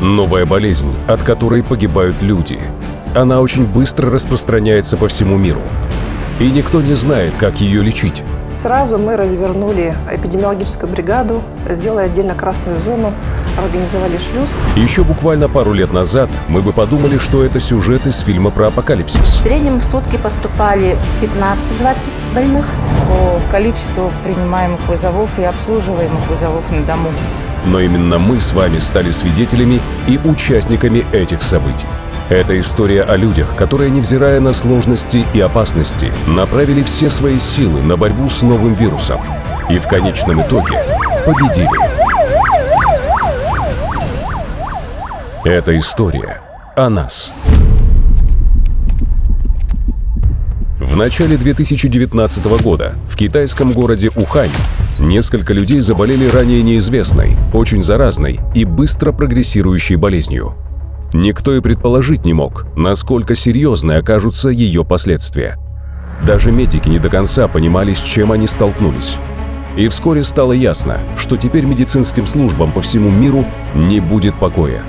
Новая болезнь, от которой погибают люди. Она очень быстро распространяется по всему миру. И никто не знает, как ее лечить. Сразу мы развернули эпидемиологическую бригаду, сделали отдельно красную зону, организовали шлюз. Еще буквально пару лет назад мы бы подумали, что это сюжет из фильма про апокалипсис. В среднем в сутки поступали 15-20 больных. По количеству принимаемых вызовов и обслуживаемых вызовов на дому. Но именно мы с вами стали свидетелями и участниками этих событий. Это история о людях, которые, невзирая на сложности и опасности, направили все свои силы на борьбу с новым вирусом. И в конечном итоге победили. Это история о нас. В начале 2019 года в китайском городе Ухань несколько людей заболели ранее неизвестной, очень заразной и быстро прогрессирующей болезнью. Никто и предположить не мог, насколько серьезны окажутся ее последствия. Даже медики не до конца понимали, с чем они столкнулись. И вскоре стало ясно, что теперь медицинским службам по всему миру не будет покоя.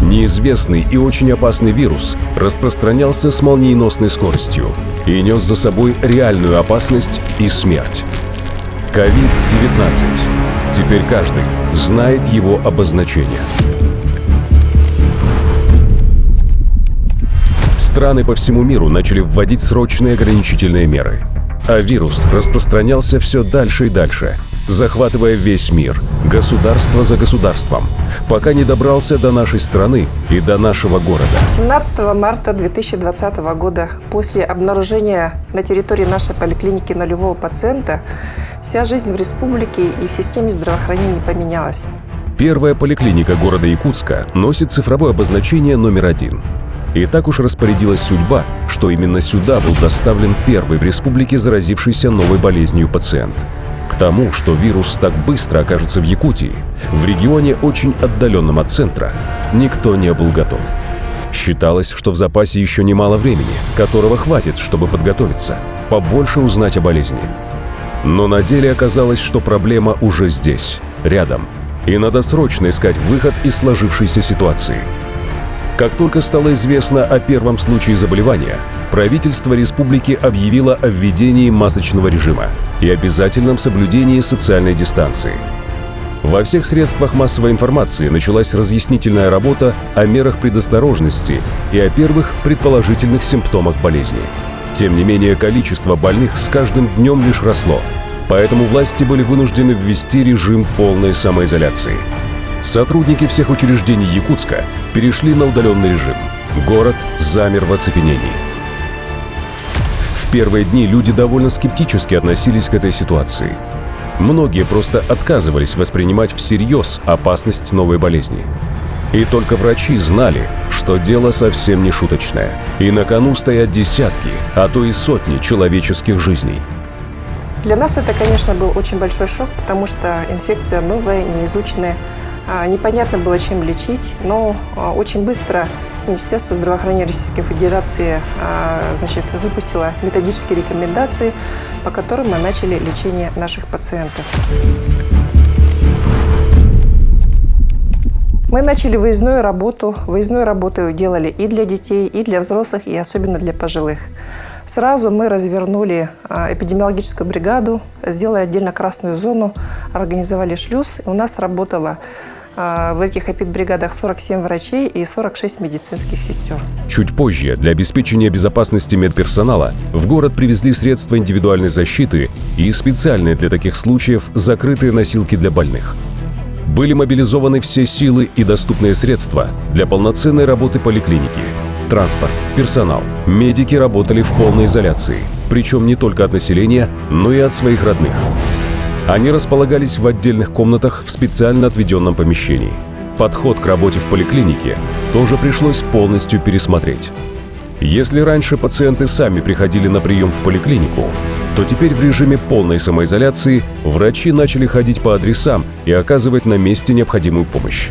Неизвестный и очень опасный вирус распространялся с молниеносной скоростью и нес за собой реальную опасность и смерть. COVID-19. Теперь каждый знает его обозначение. Страны по всему миру начали вводить срочные ограничительные меры. А вирус распространялся все дальше и дальше, захватывая весь мир, государство за государством, пока не добрался до нашей страны и до нашего города. 17 марта 2020 года, после обнаружения на территории нашей поликлиники нулевого пациента, вся жизнь в республике и в системе здравоохранения поменялась. Первая поликлиника города Якутска носит цифровое обозначение номер 1. И так уж распорядилась судьба, что именно сюда был доставлен первый в республике заразившийся новой болезнью пациент. К тому, что вирус так быстро окажется в Якутии, в регионе, очень отдаленном от центра, никто не был готов. Считалось, что в запасе еще немало времени, которого хватит, чтобы подготовиться, побольше узнать о болезни. Но на деле оказалось, что проблема уже здесь, рядом, и надо срочно искать выход из сложившейся ситуации. Как только стало известно о первом случае заболевания, правительство республики объявило о введении масочного режима и обязательном соблюдении социальной дистанции. Во всех средствах массовой информации началась разъяснительная работа о мерах предосторожности и о первых предположительных симптомах болезни. Тем не менее, количество больных с каждым днем лишь росло, поэтому власти были вынуждены ввести режим полной самоизоляции. Сотрудники всех учреждений Якутска перешли на удаленный режим. Город замер в оцепенении. В первые дни люди довольно скептически относились к этой ситуации. Многие просто отказывались воспринимать всерьез опасность новой болезни. И только врачи знали, что дело совсем не шуточное. И на кону стоят десятки, а то и сотни человеческих жизней. Для нас это, конечно, был очень большой шок, потому что инфекция новая, неизученная. Непонятно было, чем лечить, но очень быстро Министерство здравоохранения Российской Федерации выпустило методические рекомендации, по которым мы начали лечение наших пациентов. Мы начали выездную работу. Выездную работу делали и для детей, и для взрослых, и особенно для пожилых. Сразу мы развернули эпидемиологическую бригаду, сделали отдельно красную зону, организовали шлюз. У нас работало в этих эпидбригадах 47 врачей и 46 медицинских сестер. Чуть позже для обеспечения безопасности медперсонала в город привезли средства индивидуальной защиты и специальные для таких случаев закрытые носилки для больных. Были мобилизованы все силы и доступные средства для полноценной работы поликлиники. Транспорт, персонал, медики работали в полной изоляции, причем не только от населения, но и от своих родных. Они располагались в отдельных комнатах в специально отведенном помещении. Подход к работе в поликлинике тоже пришлось полностью пересмотреть. Если раньше пациенты сами приходили на прием в поликлинику, то теперь в режиме полной самоизоляции врачи начали ходить по адресам и оказывать на месте необходимую помощь.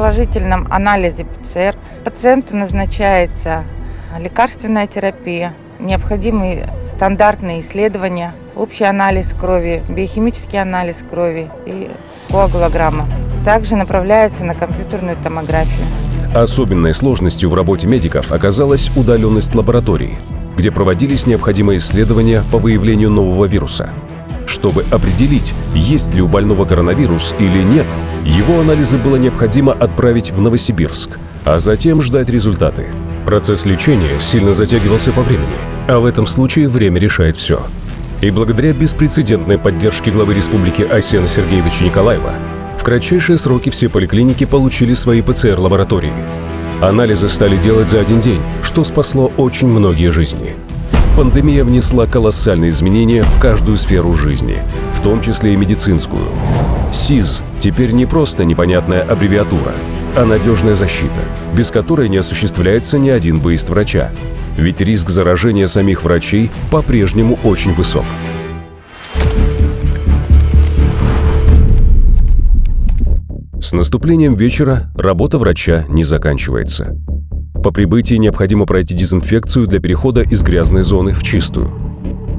положительном анализе ПЦР пациенту назначается лекарственная терапия, необходимые стандартные исследования, общий анализ крови, биохимический анализ крови и коагулограмма. Также направляется на компьютерную томографию. Особенной сложностью в работе медиков оказалась удаленность лаборатории, где проводились необходимые исследования по выявлению нового вируса. Чтобы определить, есть ли у больного коронавирус или нет, его анализы было необходимо отправить в Новосибирск, а затем ждать результаты. Процесс лечения сильно затягивался по времени, а в этом случае время решает все. И благодаря беспрецедентной поддержке главы республики Айсена Сергеевича Николаева в кратчайшие сроки все поликлиники получили свои ПЦР-лаборатории. Анализы стали делать за один день, что спасло очень многие жизни. Пандемия внесла колоссальные изменения в каждую сферу жизни, в том числе и медицинскую. СИЗ теперь не просто непонятная аббревиатура, а надежная защита, без которой не осуществляется ни один выезд врача. Ведь риск заражения самих врачей по-прежнему очень высок. С наступлением вечера работа врача не заканчивается. По прибытии необходимо пройти дезинфекцию для перехода из грязной зоны в чистую.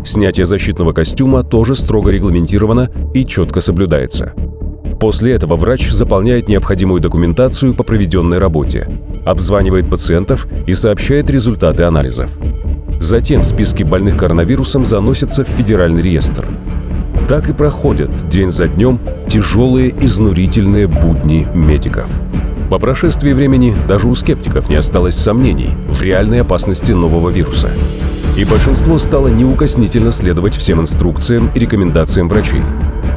Снятие защитного костюма тоже строго регламентировано и четко соблюдается. После этого врач заполняет необходимую документацию по проведенной работе, обзванивает пациентов и сообщает результаты анализов. Затем списки больных коронавирусом заносятся в федеральный реестр. Так и проходят день за днем тяжелые изнурительные будни медиков. По прошествии времени даже у скептиков не осталось сомнений в реальной опасности нового вируса. И большинство стало неукоснительно следовать всем инструкциям и рекомендациям врачей.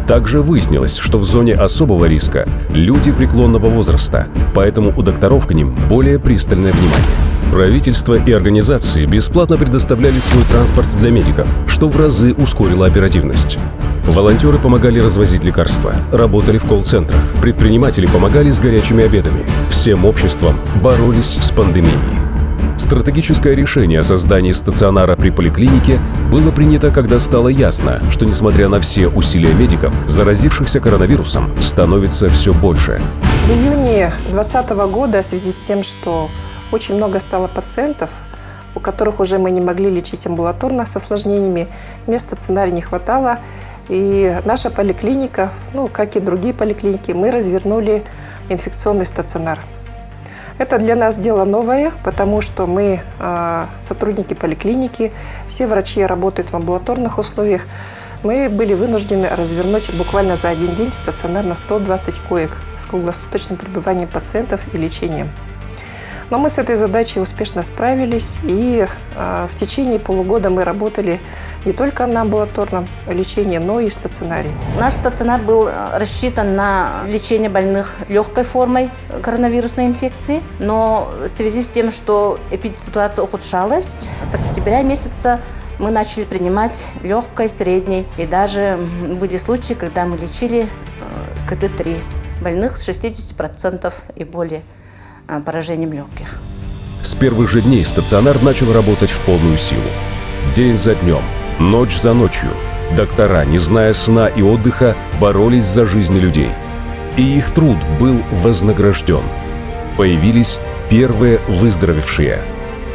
Также выяснилось, что в зоне особого риска люди преклонного возраста, поэтому у докторов к ним более пристальное внимание. Правительство и организации бесплатно предоставляли свой транспорт для медиков, что в разы ускорило оперативность. Волонтеры помогали развозить лекарства, работали в колл-центрах, предприниматели помогали с горячими обедами. Всем обществом боролись с пандемией. Стратегическое решение о создании стационара при поликлинике было принято, когда стало ясно, что, несмотря на все усилия медиков, заразившихся коронавирусом становится все больше. В июне 2020 года в связи с тем, что очень много стало пациентов, у которых уже мы не могли лечить амбулаторно с осложнениями, мест в стационаре не хватало, и наша поликлиника, как и другие поликлиники, мы развернули инфекционный стационар. Это для нас дело новое, потому что мы сотрудники поликлиники, все врачи работают в амбулаторных условиях. Мы были вынуждены развернуть буквально за один день стационар на 120 коек с круглосуточным пребыванием пациентов и лечением. Но мы с этой задачей успешно справились, и в течение полугода мы работали не только на амбулаторном лечении, но и в стационаре. Наш стационар был рассчитан на лечение больных легкой формой коронавирусной инфекции, но в связи с тем, что ситуация ухудшалась, с октября месяца мы начали принимать легкой, средней, и даже были случаи, когда мы лечили КТ-3 больных с 60% и более поражением легких. С первых же дней стационар начал работать в полную силу. День за днем, ночь за ночью. Доктора, не зная сна и отдыха, боролись за жизни людей. И их труд был вознагражден. Появились первые выздоровевшие.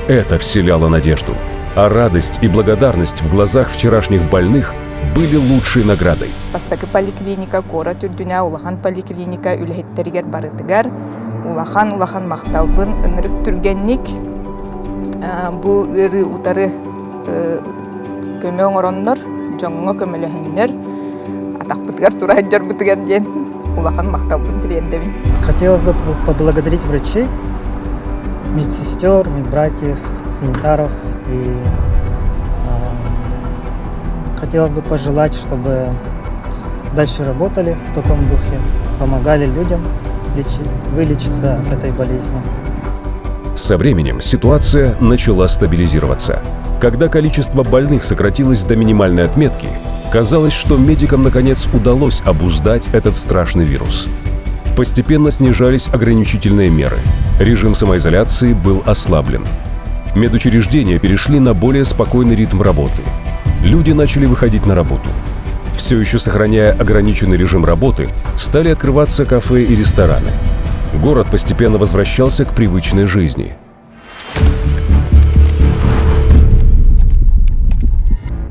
Это вселяло надежду. А радость и благодарность в глазах вчерашних больных были лучшей наградой. Бастакы поликлиника кора түрдүнә улахан поликлиника үлһеттеригер барытыгар улахан макталбын ынырык түргенник бу ыры утары көмөң ороннор жоңго көмөлөһөннөр атакпытыгар турайжар бытыгар ден улахан макталбын тирендебин. Хотелось бы поблагодарить врачей, медсестер, медбратьев, санитаров и хотелось бы пожелать, чтобы дальше работали в таком духе, помогали людям вылечиться от этой болезни. Со временем ситуация начала стабилизироваться. Когда количество больных сократилось до минимальной отметки, казалось, что медикам наконец удалось обуздать этот страшный вирус. Постепенно снижались ограничительные меры. Режим самоизоляции был ослаблен. Медучреждения перешли на более спокойный ритм работы. Люди начали выходить на работу. Все еще сохраняя ограниченный режим работы, стали открываться кафе и рестораны. Город постепенно возвращался к привычной жизни.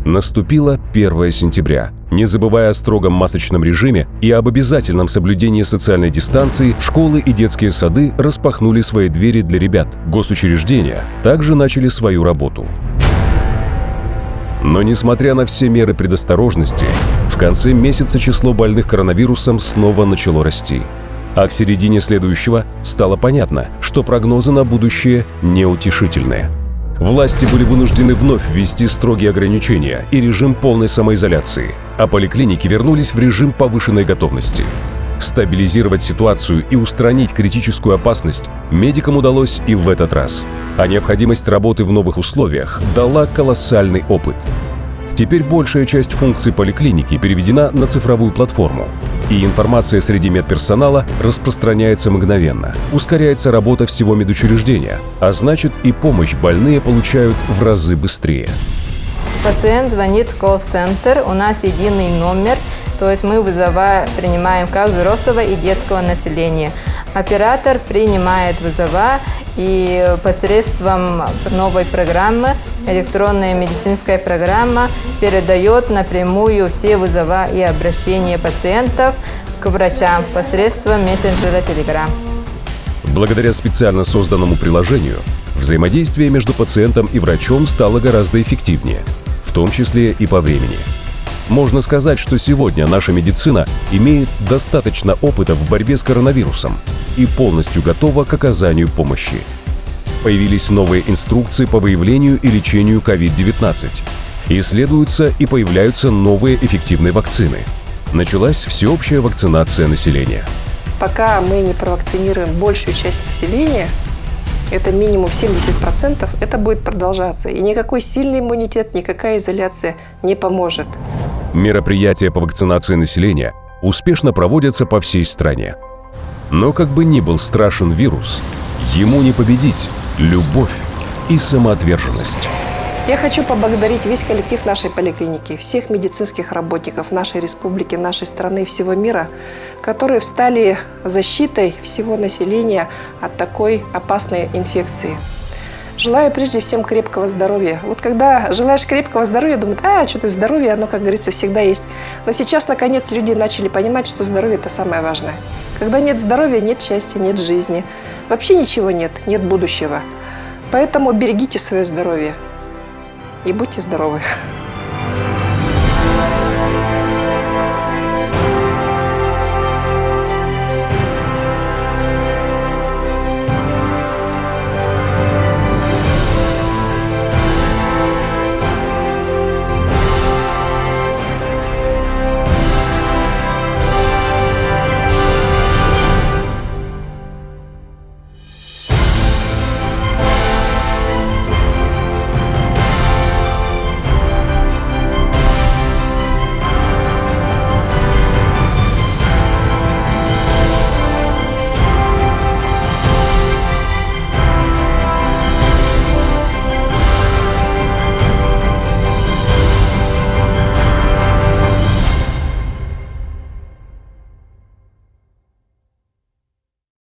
Наступило 1 сентября. Не забывая о строгом масочном режиме и об обязательном соблюдении социальной дистанции, школы и детские сады распахнули свои двери для ребят. Госучреждения также начали свою работу. Но несмотря на все меры предосторожности, в конце месяца число больных коронавирусом снова начало расти. А к середине следующего стало понятно, что прогнозы на будущее неутешительные. Власти были вынуждены вновь ввести строгие ограничения и режим полной самоизоляции, а поликлиники вернулись в режим повышенной готовности. Стабилизировать ситуацию и устранить критическую опасность медикам удалось и в этот раз. А необходимость работы в новых условиях дала колоссальный опыт. Теперь большая часть функций поликлиники переведена на цифровую платформу, и информация среди медперсонала распространяется мгновенно. Ускоряется работа всего медучреждения, а значит и помощь больные получают в разы быстрее. Пациент звонит в колл-центр, у нас единый номер, то есть мы принимаем как взрослого и детского населения. Оператор принимает вызова и посредством новой программы, электронная медицинская программа, передает напрямую все вызова и обращения пациентов к врачам посредством мессенджера Telegram. Благодаря специально созданному приложению взаимодействие между пациентом и врачом стало гораздо эффективнее, в том числе и по времени. Можно сказать, что сегодня наша медицина имеет достаточно опыта в борьбе с коронавирусом и полностью готова к оказанию помощи. Появились новые инструкции по выявлению и лечению COVID-19. Исследуются и появляются новые эффективные вакцины. Началась всеобщая вакцинация населения. Пока мы не провакцинируем большую часть населения, это минимум 70%, это будет продолжаться. И никакой сильный иммунитет, никакая изоляция не поможет. Мероприятия по вакцинации населения успешно проводятся по всей стране. Но как бы ни был страшен вирус, ему не победить любовь и самоотверженность. Я хочу поблагодарить весь коллектив нашей поликлиники, всех медицинских работников нашей республики, нашей страны, всего мира, которые встали защитой всего населения от такой опасной инфекции. Желаю прежде всем крепкого здоровья. Вот когда желаешь крепкого здоровья, думают, что-то здоровье, оно, как говорится, всегда есть. Но сейчас, наконец, люди начали понимать, что здоровье – это самое важное. Когда нет здоровья, нет счастья, нет жизни. Вообще ничего нет, нет будущего. Поэтому берегите свое здоровье и будьте здоровы.